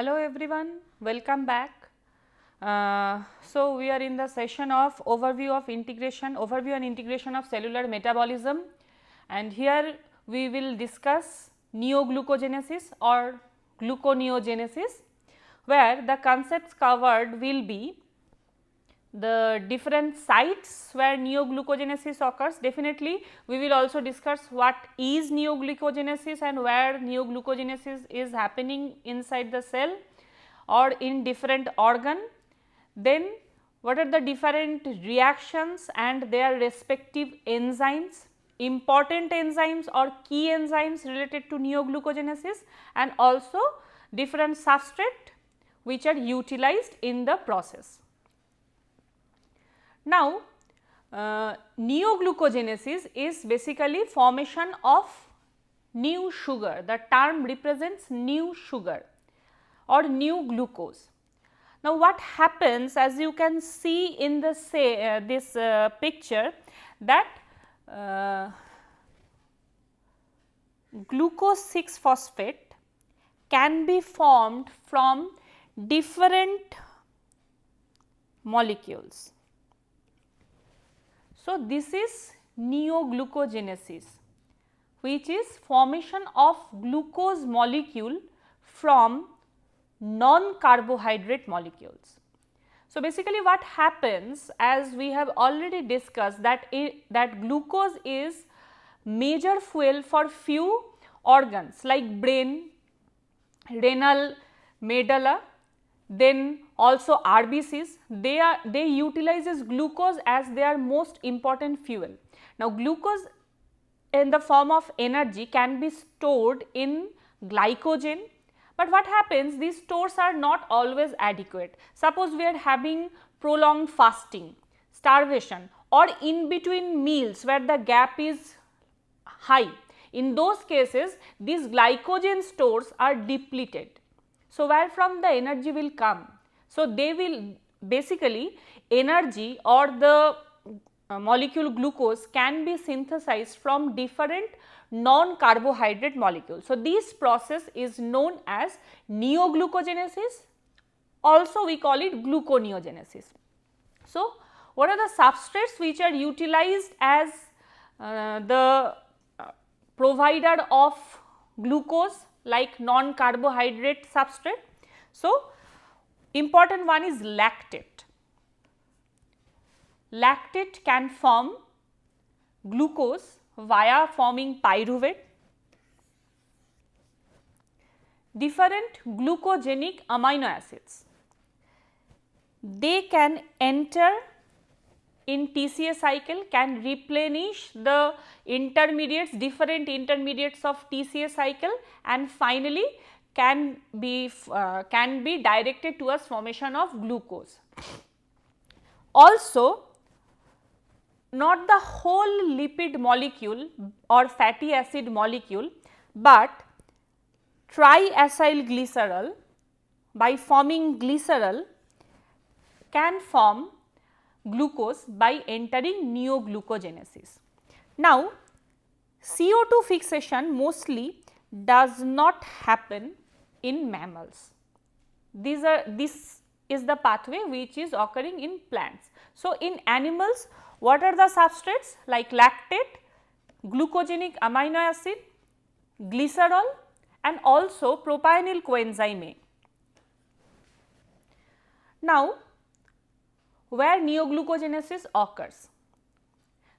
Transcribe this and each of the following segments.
Hello everyone, welcome back. So we are in the session of overview and integration of cellular metabolism, and here we will discuss neoglucogenesis or gluconeogenesis, where the concepts covered will be the different sites where neoglucogenesis occurs. Definitely we will also discuss what is neoglucogenesis and where neoglucogenesis is happening inside the cell or in different organ. Then what are the different reactions and their respective enzymes, important enzymes or key enzymes related to neoglucogenesis, and also different substrate which are utilized in the process. Now, neoglucogenesis is basically formation of new sugar. The term represents new sugar or new glucose. Now, what happens, as you can see in the this picture, that glucose 6 phosphate can be formed from different molecules. So, this is neoglucogenesis, which is formation of glucose molecule from non-carbohydrate molecules. So, basically what happens, as we have already discussed, that glucose is major fuel for few organs like brain, renal medulla, then also RBCs. They utilizes glucose as their most important fuel. Now, glucose in the form of energy can be stored in glycogen, but what happens, these stores are not always adequate. Suppose we are having prolonged fasting, starvation, or in between meals where the gap is high. In those cases, these glycogen stores are depleted. So, where from the energy will come? So, they will basically energy or the molecule glucose can be synthesized from different non-carbohydrate molecules. So, this process is known as neoglucogenesis, also we call it gluconeogenesis. So, what are the substrates which are utilized as the provider of glucose, like non-carbohydrate substrate? So, important one is lactate. Lactate can form glucose via forming pyruvate. Different glucogenic amino acids, they can enter in TCA cycle, can replenish the intermediates, different intermediates of TCA cycle, and finally can be directed towards formation of glucose. Also, not the whole lipid molecule or fatty acid molecule, but triacyl glycerol by forming glycerol can form glucose by entering neoglucogenesis. Now, CO2 fixation mostly does not happen in mammals. This is the pathway which is occurring in plants. So, in animals, what are the substrates like lactate, glucogenic amino acid, glycerol, and also propionyl coenzyme A. Now, where neoglucogenesis occurs?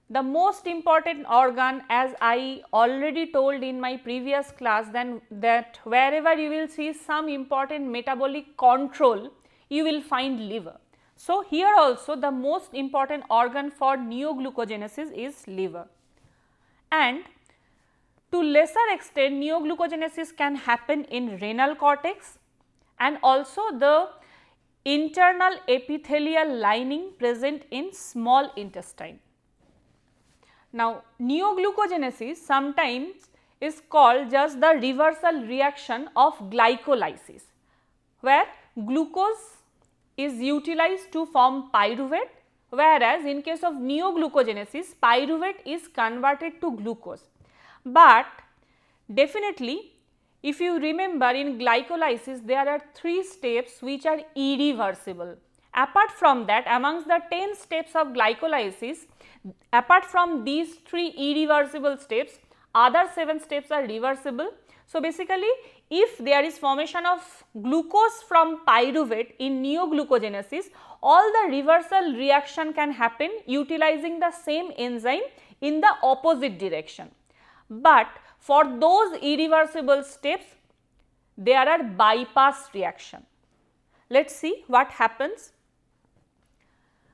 The most important organ, as I already told in my previous class, then that wherever you will see some important metabolic control, you will find liver. So, here also the most important organ for neoglucogenesis is liver, and to lesser extent neoglucogenesis can happen in renal cortex and also the internal epithelial lining present in small intestine. Now, neoglucogenesis sometimes is called just the reversal reaction of glycolysis, where glucose is utilized to form pyruvate, whereas in case of neoglucogenesis, pyruvate is converted to glucose. But definitely if you remember, in glycolysis there are 3 steps which are irreversible. Apart from that, amongst the 10 steps of glycolysis, apart from these 3 irreversible steps, other 7 steps are reversible. So, basically if there is formation of glucose from pyruvate in neoglucogenesis, all the reversal reaction can happen utilizing the same enzyme in the opposite direction. But for those irreversible steps, there are bypass reaction. Let us see what happens.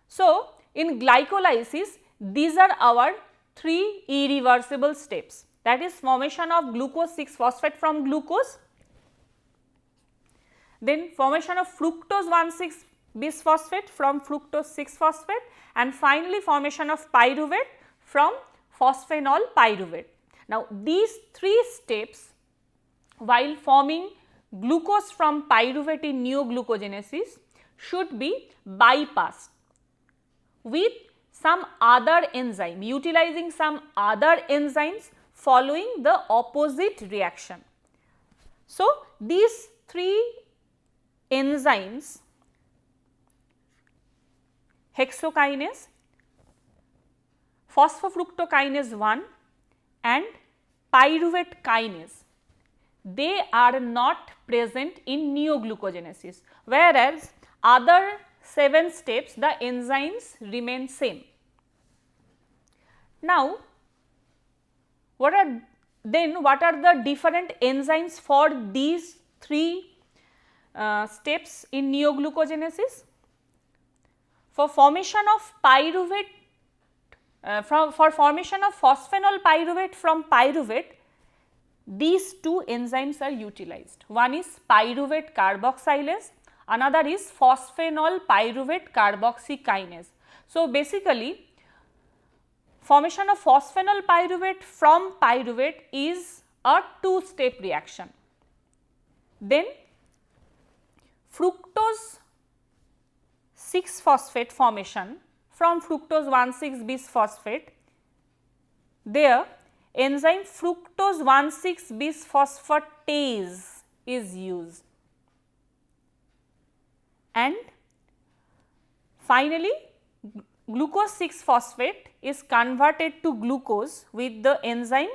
So, in glycolysis, these are our 3 irreversible steps, that is formation of glucose 6-phosphate from glucose, then formation of fructose 1,6-bisphosphate from fructose 6-phosphate, and finally formation of pyruvate from phosphenol pyruvate. Now, these 3 steps while forming glucose from pyruvate in neoglucogenesis should be bypassed with some other enzyme, utilizing some other enzymes following the opposite reaction. So, these 3 enzymes, hexokinase, phosphofructokinase 1 and pyruvate kinase, they are not present in neoglucogenesis, whereas other 7 steps the enzymes remain same. Now, what are the different enzymes for these 3 steps in neoglucogenesis? For formation of pyruvate, for formation of phosphenol pyruvate from pyruvate, these 2 enzymes are utilized. One is pyruvate carboxylase, another is phosphenol pyruvate carboxykinase. So, basically formation of phosphenol pyruvate from pyruvate is a 2-step reaction. Then fructose 6-phosphate formation from fructose 1,6-bisphosphate, there enzyme fructose 1,6-bisphosphatase is used, and finally glucose 6-phosphate is converted to glucose with the enzyme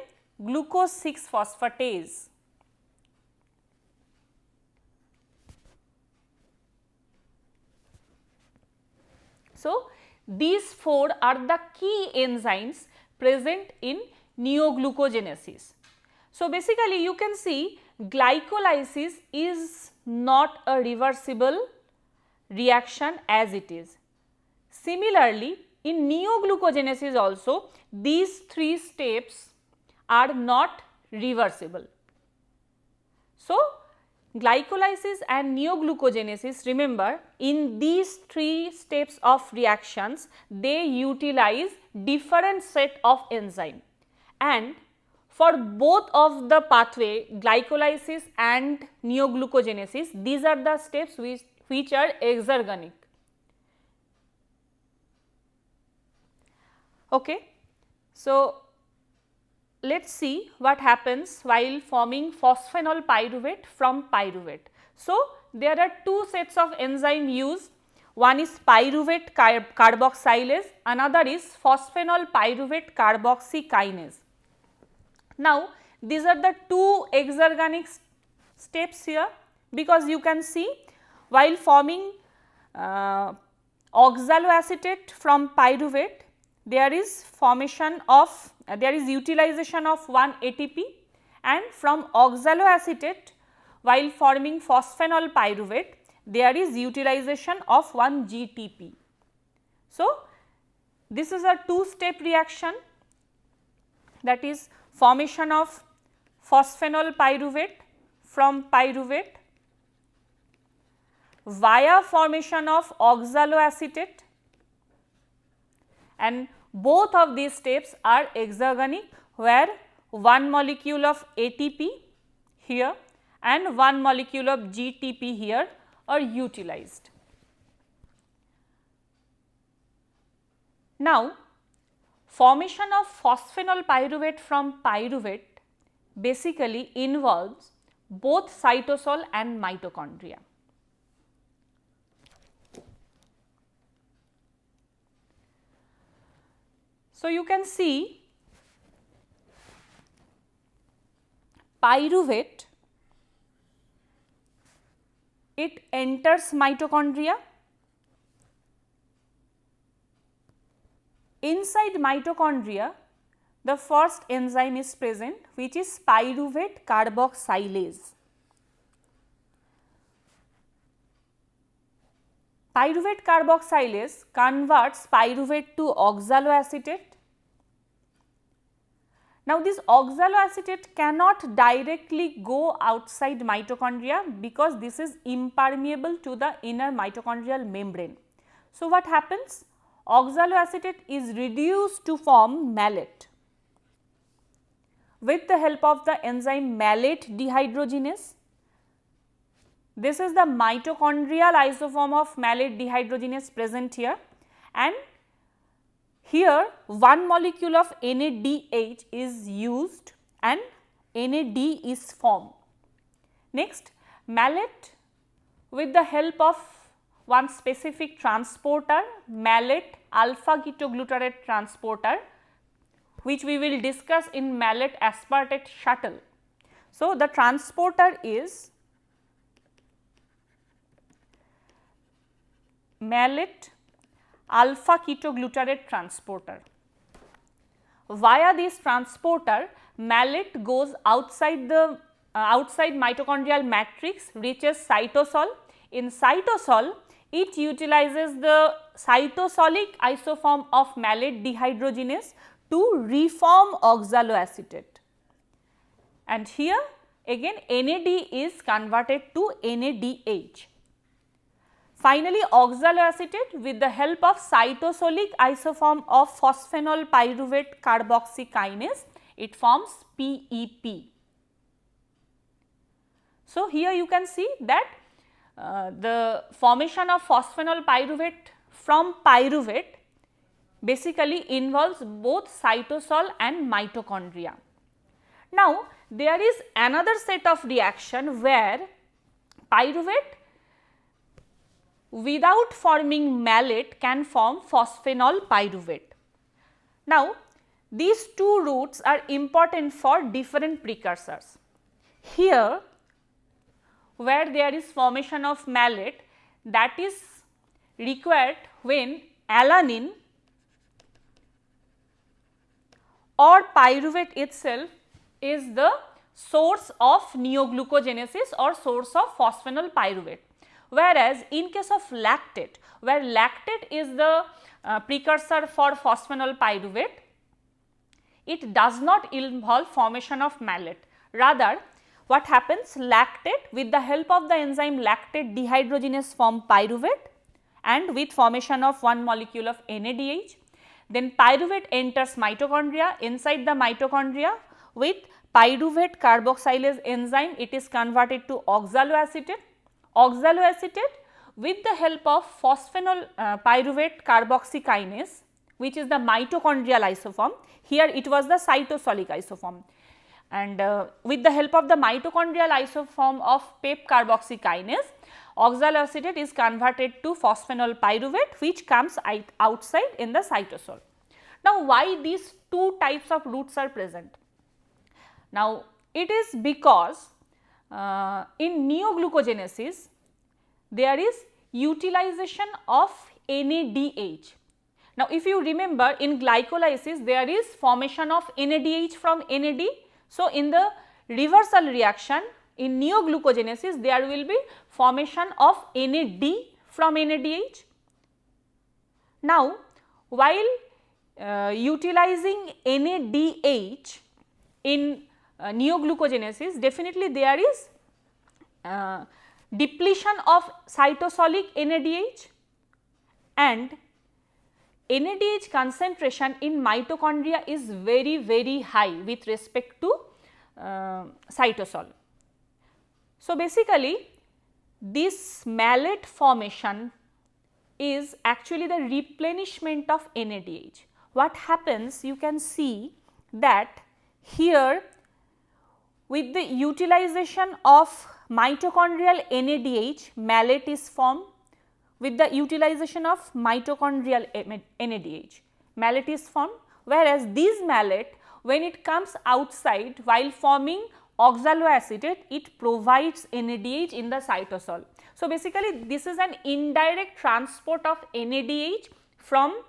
glucose 6-phosphatase. So, these 4 are the key enzymes present in neoglucogenesis. So, basically you can see glycolysis is not a reversible reaction as it is. Similarly, in neoglucogenesis also these 3 steps are not reversible. So, glycolysis and neoglucogenesis, remember, in these 3 steps of reactions they utilize different set of enzyme, and for both of the pathway glycolysis and neoglucogenesis, these are the steps which are exergonic. Okay. So, let us see what happens while forming phosphenol pyruvate from pyruvate. So, there are 2 sets of enzyme used, one is pyruvate carboxylase, another is phosphenol pyruvate carboxykinase. Now, these are the 2 exergonic steps here, because you can see while forming oxaloacetate from pyruvate, there is formation of utilization of 1 ATP, and from oxaloacetate while forming phosphenol pyruvate there is utilization of 1 GTP. So, this is a 2-step reaction, that is formation of phosphenol pyruvate from pyruvate via formation of oxaloacetate, and both of these steps are exergonic, where 1 molecule of ATP here and 1 molecule of GTP here are utilized. Now, formation of phosphenol pyruvate from pyruvate basically involves both cytosol and mitochondria. So, you can see pyruvate, it enters mitochondria. Inside mitochondria, the first enzyme is present, which is pyruvate carboxylase. Pyruvate carboxylase converts pyruvate to oxaloacetate. Now, this oxaloacetate cannot directly go outside mitochondria because this is impermeable to the inner mitochondrial membrane. So, what happens? Oxaloacetate is reduced to form malate. With the help of the enzyme malate dehydrogenase, this is the mitochondrial isoform of malate dehydrogenase present here, and here one molecule of NADH is used and NAD is formed. Next, malate with the help of one specific transporter, malate alpha ketoglutarate transporter, which we will discuss in malate aspartate shuttle. So, the transporter is malate alpha ketoglutarate transporter. Via this transporter, malate goes outside the outside mitochondrial matrix, reaches cytosol. In cytosol, it utilizes the cytosolic isoform of malate dehydrogenase to reform oxaloacetate, and here again NAD is converted to NADH. Finally, oxaloacetate with the help of cytosolic isoform of phosphenol pyruvate carboxykinase, it forms PEP. So, here you can see that the formation of phosphenol pyruvate from pyruvate basically involves both cytosol and mitochondria. Now, there is another set of reaction where pyruvate without forming malate can form phosphenol pyruvate. Now, these two routes are important for different precursors. Here, where there is formation of malate, that is required when alanine or pyruvate itself is the source of neoglucogenesis or source of phosphenol pyruvate. Whereas, in case of lactate, where lactate is the precursor for phosphenol pyruvate, it does not involve formation of malate. Rather, what happens? Lactate with the help of the enzyme lactate dehydrogenase form pyruvate and with formation of one molecule of NADH. Then pyruvate enters mitochondria. Inside the mitochondria with pyruvate carboxylase enzyme, it is converted to oxaloacetate. Oxaloacetate with the help of phosphenol pyruvate carboxykinase, which is the mitochondrial isoform. Here it was the cytosolic isoform, and with the help of the mitochondrial isoform of PEP carboxykinase, oxaloacetate is converted to phosphenol pyruvate, which comes outside in the cytosol. Now, why these two types of routes are present? Now, it is because in neoglucogenesis, there is utilization of NADH. Now, if you remember, in glycolysis there is formation of NADH from NAD. So, in the reversal reaction in neoglucogenesis, there will be formation of NAD from NADH. Now, while utilizing NADH in neoglucogenesis, definitely there is depletion of cytosolic NADH, and NADH concentration in mitochondria is very high with respect to cytosol. So, basically this malate formation is actually the replenishment of NADH. What happens? You can see that here with the utilization of mitochondrial NADH, malate is formed. With the utilization of mitochondrial NADH, malate is formed, whereas this malate, when it comes outside while forming oxaloacetate, it provides NADH in the cytosol. So, basically this is an indirect transport of NADH from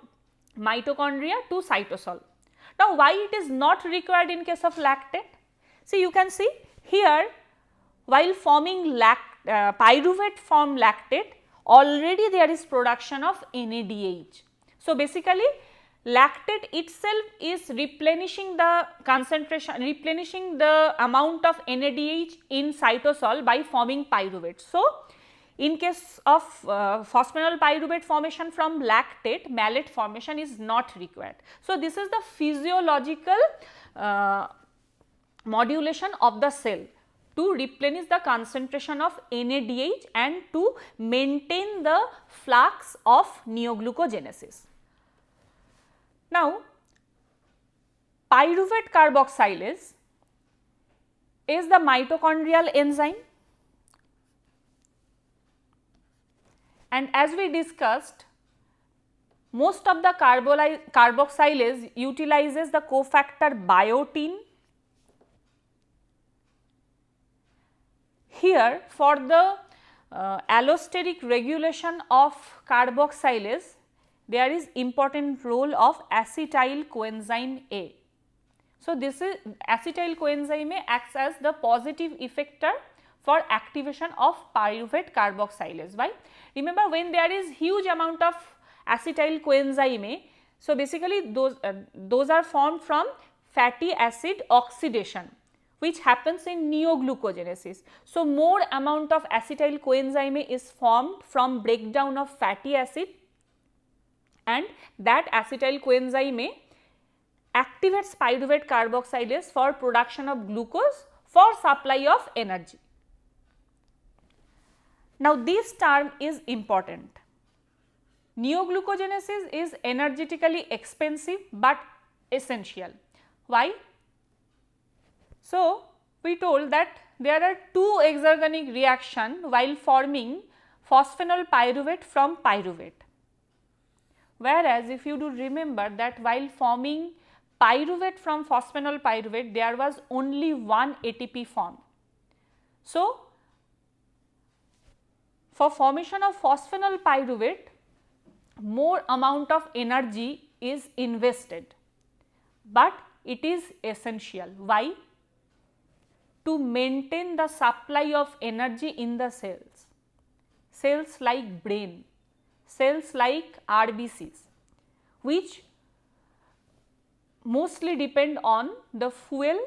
mitochondria to cytosol. Now, why it is not required in case of lactate? See, you can see here, while forming pyruvate from lactate, already there is production of NADH. So, basically lactate itself is replenishing the concentration, replenishing the amount of NADH in cytosol by forming pyruvate. So, in case of phosphoenol pyruvate formation from lactate, malate formation is not required. So, this is the physiological modulation of the cell to replenish the concentration of NADH and to maintain the flux of neoglucogenesis. Now, pyruvate carboxylase is the mitochondrial enzyme, and as we discussed, most of the carboxylase utilizes the cofactor biotin. Here, for the allosteric regulation of carboxylase, there is important role of acetyl coenzyme A. So, this is acetyl coenzyme A acts as the positive effector for activation of pyruvate carboxylase. Why? Remember, when there is huge amount of acetyl coenzyme A, so basically those are formed from fatty acid oxidation, which happens in neoglucogenesis. So, more amount of acetyl coenzyme A is formed from breakdown of fatty acid, and that acetyl coenzyme A activates pyruvate carboxylase for production of glucose for supply of energy. Now, this term is important. Neoglucogenesis is energetically expensive but essential. Why? So, we told that there are two exergonic reactions while forming phosphoenol pyruvate from pyruvate. Whereas, if you do remember that while forming pyruvate from phosphoenol pyruvate, there was only one ATP formed. So, for formation of phosphoenol pyruvate, more amount of energy is invested, but it is essential. Why? To maintain the supply of energy in the cells. Cells like brain, cells like RBCs, which mostly depend on the fuel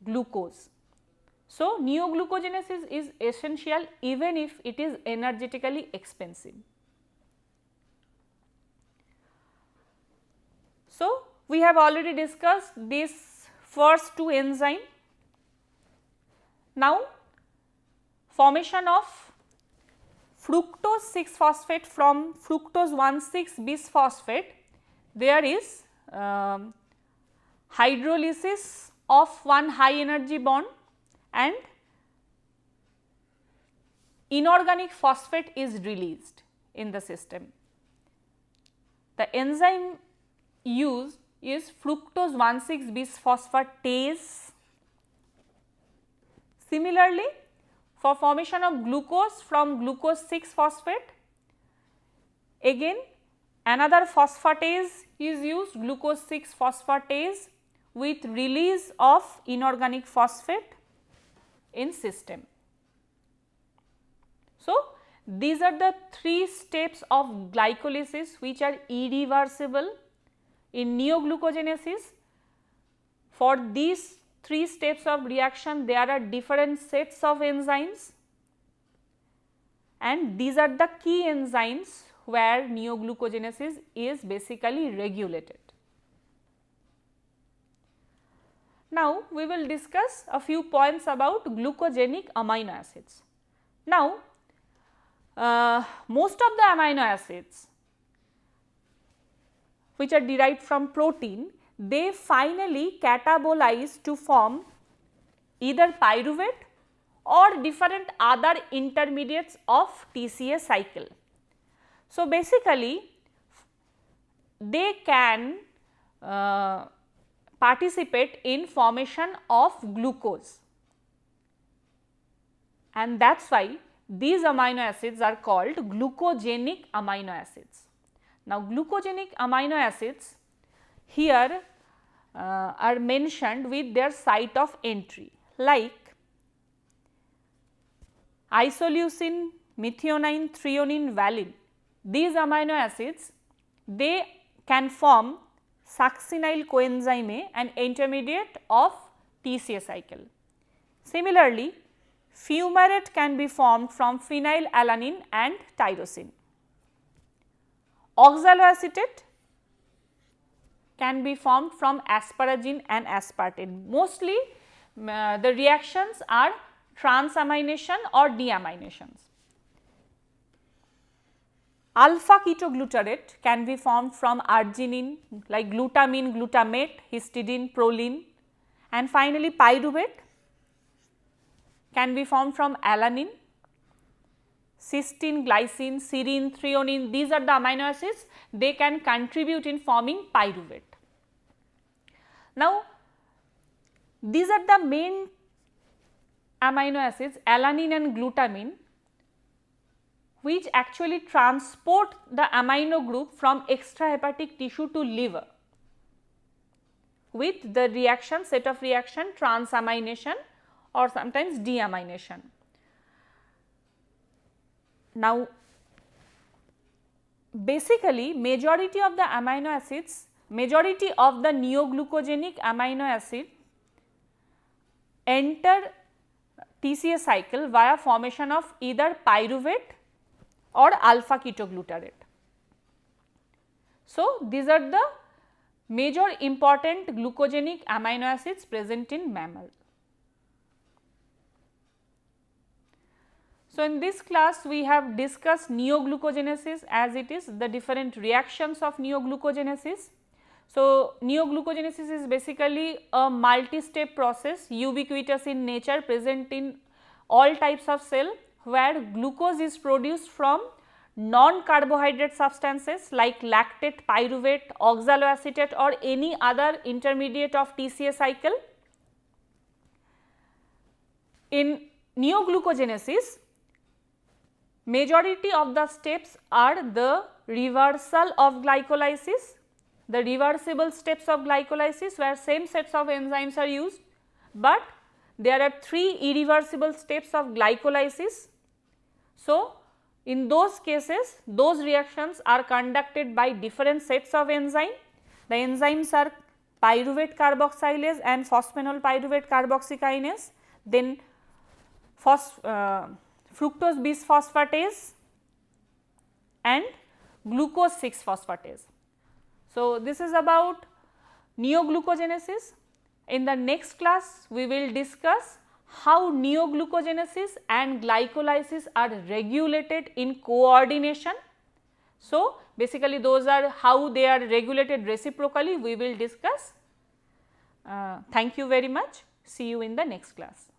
glucose. So, neoglucogenesis is essential even if it is energetically expensive. So, we have already discussed these first two enzymes. Now, formation of fructose 6 phosphate from fructose 1,6 bisphosphate, there is hydrolysis of one high energy bond and inorganic phosphate is released in the system. The enzyme used is fructose 1,6 bisphosphatase. Similarly, for formation of glucose from glucose 6 phosphate, again another phosphatase is used, glucose 6 phosphatase, with release of inorganic phosphate in system. So, these are the three steps of glycolysis which are irreversible in neoglucogenesis. For these three steps of reaction, there are different sets of enzymes, and these are the key enzymes where neoglucogenesis is basically regulated. Now, we will discuss a few points about glucogenic amino acids. Now, most of the amino acids which are derived from protein, they finally catabolize to form either pyruvate or different other intermediates of TCA cycle. So, basically they can participate in formation of glucose, and that is why these amino acids are called glucogenic amino acids. Now, glucogenic amino acids here are mentioned with their site of entry, like isoleucine, methionine, threonine, valine. These amino acids, they can form succinyl coenzyme A, an intermediate of TCA cycle. Similarly, fumarate can be formed from phenylalanine and tyrosine. Oxaloacetate can be formed from asparagine and aspartate. Mostly the reactions are transamination or deaminations. Alpha ketoglutarate can be formed from arginine like glutamine, glutamate, histidine, proline, and finally pyruvate can be formed from alanine, cysteine, glycine, serine, threonine. These are the amino acids, they can contribute in forming pyruvate. Now, these are the main amino acids, alanine and glutamine, which actually transport the amino group from extrahepatic tissue to liver with the reaction, set of reaction transamination or sometimes deamination. Now, basically majority of the amino acids, majority of the neoglucogenic amino acid enter TCA cycle via formation of either pyruvate or alpha ketoglutarate. So, these are the major important glucogenic amino acids present in mammal. So, in this class we have discussed neoglucogenesis, as it is the different reactions of neoglucogenesis. So, neoglucogenesis is basically a multi-step process, ubiquitous in nature, present in all types of cell, where glucose is produced from non-carbohydrate substances like lactate, pyruvate, oxaloacetate or any other intermediate of TCA cycle. In neoglucogenesis, majority of the steps are the reversal of glycolysis, the reversible steps of glycolysis where same sets of enzymes are used, but there are 3 irreversible steps of glycolysis. So, in those cases, those reactions are conducted by different sets of enzyme. The enzymes are pyruvate carboxylase and phosphenol pyruvate carboxykinase, then fructose bisphosphatase and glucose 6 phosphatase. So, this is about neoglucogenesis. In the next class, we will discuss how neoglucogenesis and glycolysis are regulated in coordination. So, basically those are how they are regulated reciprocally, we will discuss. Thank you very much. See you in the next class.